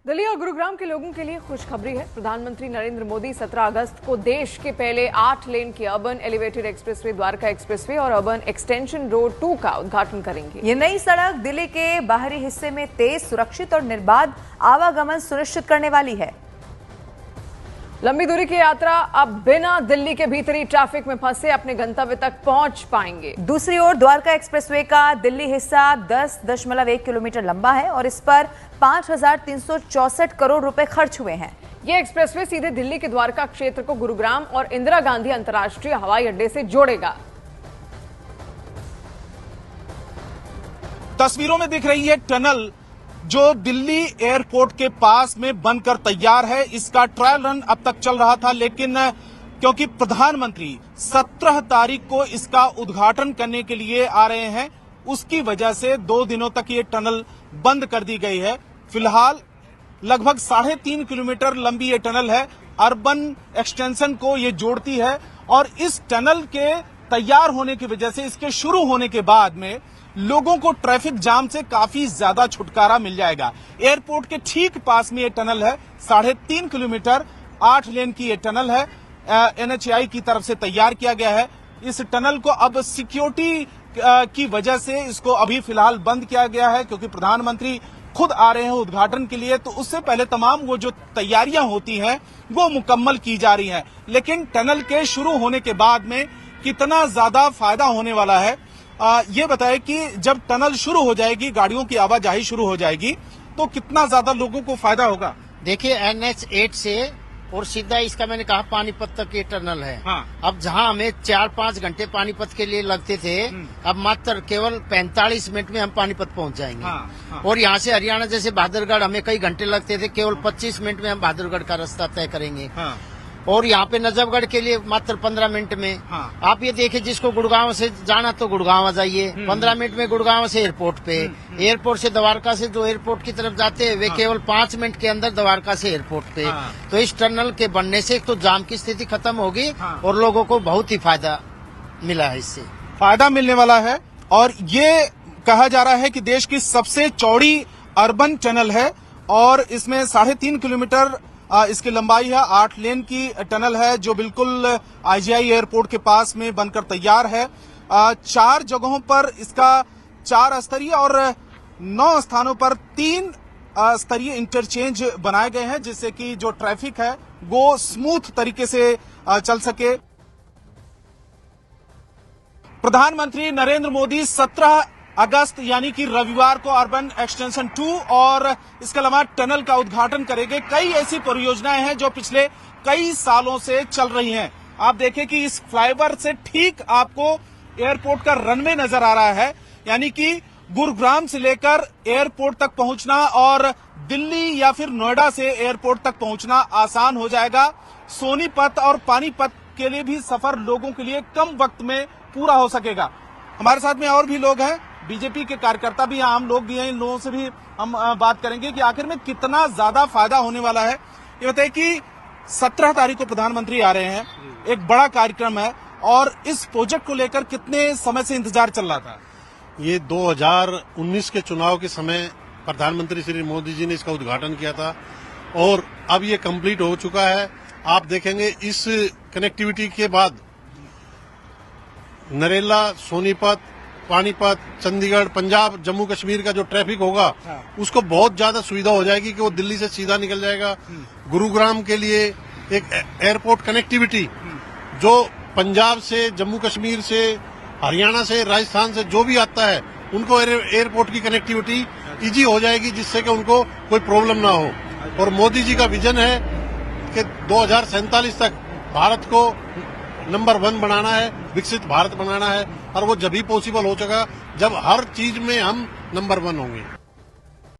दिल्ली और गुरुग्राम के लोगों के लिए खुशखबरी है। प्रधानमंत्री नरेंद्र मोदी 17 अगस्त को देश के पहले 8 लेन की urban elevated expressway Dwarka expressway और अर्बन एक्सटेंशन रोड 2 का उद्घाटन करेंगे। ये नई सड़क दिल्ली के बाहरी हिस्से में तेज, सुरक्षित और निर्बाध आवागमन सुनिश्चित करने वाली है। लंबी दूरी की यात्रा अब बिना दिल्ली के भीतरी ट्रैफिक में फंसे अपने गंतव्य तक पहुंच पाएंगे। दूसरी ओर द्वारका एक्सप्रेसवे का दिल्ली हिस्सा 10.1 किलोमीटर लंबा है और इस पर 5,364 करोड़ रुपए खर्च हुए हैं। ये एक्सप्रेसवे सीधे दिल्ली के द्वारका क्षेत्र को गुरुग्राम और इंदिरा गांधी अंतर्राष्ट्रीय हवाई अड्डे से जोड़ेगा। तस्वीरों में दिख रही है टनल जो दिल्ली एयरपोर्ट के पास में बनकर तैयार है। इसका ट्रायल रन अब तक चल रहा था, लेकिन क्योंकि प्रधानमंत्री 17 तारीख को इसका उद्घाटन करने के लिए आ रहे हैं, उसकी वजह से 2 दिनों तक ये टनल बंद कर दी गई है। फिलहाल लगभग 3.5 किलोमीटर लंबी ये टनल है। अर्बन एक्सटेंशन को ये जोड़ती है और इस टनल के तैयार होने की वजह से, इसके शुरू होने के बाद में लोगों को ट्रैफिक जाम से काफी ज्यादा छुटकारा मिल जाएगा। एयरपोर्ट के ठीक पास में ये टनल है। 3.5 किलोमीटर 8 लेन की ये टनल है। NHAI की तरफ से तैयार किया गया है। इस टनल को अब सिक्योरिटी की वजह से इसको अभी फिलहाल बंद किया गया है, क्योंकि प्रधानमंत्री खुद आ रहे हैं उद्घाटन के लिए, तो उससे पहले तमाम वो जो तैयारियां होती हैं वो मुकम्मल की जा रही हैं। लेकिन टनल के शुरू होने के बाद में कितना ज्यादा फायदा होने वाला है, ये बताएं कि जब टनल शुरू हो जाएगी, गाड़ियों की आवाजाही शुरू हो जाएगी, तो कितना ज्यादा लोगों को फायदा होगा। देखिए, NH8 से और सीधा इसका मैंने कहा पानीपत तक ये टनल है। हाँ। अब जहां हमें 4-5 घंटे पानीपत के लिए लगते थे, अब मात्र केवल 45 मिनट में हम पानीपत पहुंच जाएंगे। हाँ, हाँ। और यहाँ से हरियाणा जैसे बहादुरगढ़ हमें कई घंटे लगते थे, केवल 25 मिनट में हम बहादुरगढ़ का रास्ता तय करेंगे। हाँ। और यहाँ पे नजफगढ़ के लिए मात्र 15 मिनट में। हाँ। आप ये देखिए, जिसको गुड़गांव से जाना तो गुड़गांव आ जाइए, 15 मिनट में गुड़गांव से एयरपोर्ट पे। एयरपोर्ट से द्वारका से जो एयरपोर्ट की तरफ जाते हैं वे केवल 5 मिनट के अंदर द्वारका से एयरपोर्ट पे। हाँ। तो इस टनल के बनने से एक तो जाम की स्थिति खत्म होगी। हाँ। और लोगों को बहुत ही फायदा मिला है, इससे फायदा मिलने वाला है। और ये कहा जा रहा है कि देश की सबसे चौड़ी अर्बन टनल है और इसमें 3.5 किलोमीटर इसकी लंबाई है। 8 लेन की टनल है जो बिल्कुल IGI एयरपोर्ट के पास में बनकर तैयार है। 4 जगहों पर इसका 4 स्तरीय और 9 स्थानों पर 3 स्तरीय इंटरचेंज बनाए गए हैं, जिससे कि जो ट्रैफिक है वो स्मूथ तरीके से चल सके। प्रधानमंत्री नरेंद्र मोदी 17 अगस्त यानी कि रविवार को अर्बन एक्सटेंशन 2 और इसके अलावा टनल का उद्घाटन करेंगे। कई ऐसी परियोजनाएं हैं जो पिछले कई सालों से चल रही हैं। आप देखें कि इस फ्लाईओवर से ठीक आपको एयरपोर्ट का रनवे नजर आ रहा है, यानी कि गुरुग्राम से लेकर एयरपोर्ट तक पहुंचना और दिल्ली या फिर नोएडा से एयरपोर्ट तक पहुंचना आसान हो जाएगा। सोनीपत और पानीपत के लिए भी सफर लोगों के लिए कम वक्त में पूरा हो सकेगा। हमारे साथ में और भी लोग हैं, बीजेपी के कार्यकर्ता भी हैं, आम लोग भी हैं। इन लोगों से भी हम बात करेंगे कि आखिर में कितना ज्यादा फायदा होने वाला है। ये बताइए कि 17 तारीख को प्रधानमंत्री आ रहे हैं, एक बड़ा कार्यक्रम है, और इस प्रोजेक्ट को लेकर कितने समय से इंतजार चल रहा था। ये 2019 के चुनाव के समय प्रधानमंत्री श्री मोदी जी ने इसका उद्घाटन किया था और अब ये कंप्लीट हो चुका है। आप देखेंगे इस कनेक्टिविटी के बाद नरेला, सोनीपत, पानीपत, चंडीगढ़, पंजाब, जम्मू कश्मीर का जो ट्रैफिक होगा, उसको बहुत ज्यादा सुविधा हो जाएगी कि वो दिल्ली से सीधा निकल जाएगा। गुरुग्राम के लिए एक एयरपोर्ट कनेक्टिविटी, जो पंजाब से, जम्मू कश्मीर से, हरियाणा से, राजस्थान से जो भी आता है, उनको एयरपोर्ट की कनेक्टिविटी इजी हो जाएगी, जिससे कि उनको कोई प्रॉब्लम ना हो। और मोदी जी का विजन है कि 2047 तक भारत को नंबर 1 बनाना है, विकसित भारत बनाना है, और वो जब ही पॉसिबल हो सका जब हर चीज में हम नंबर 1 होंगे।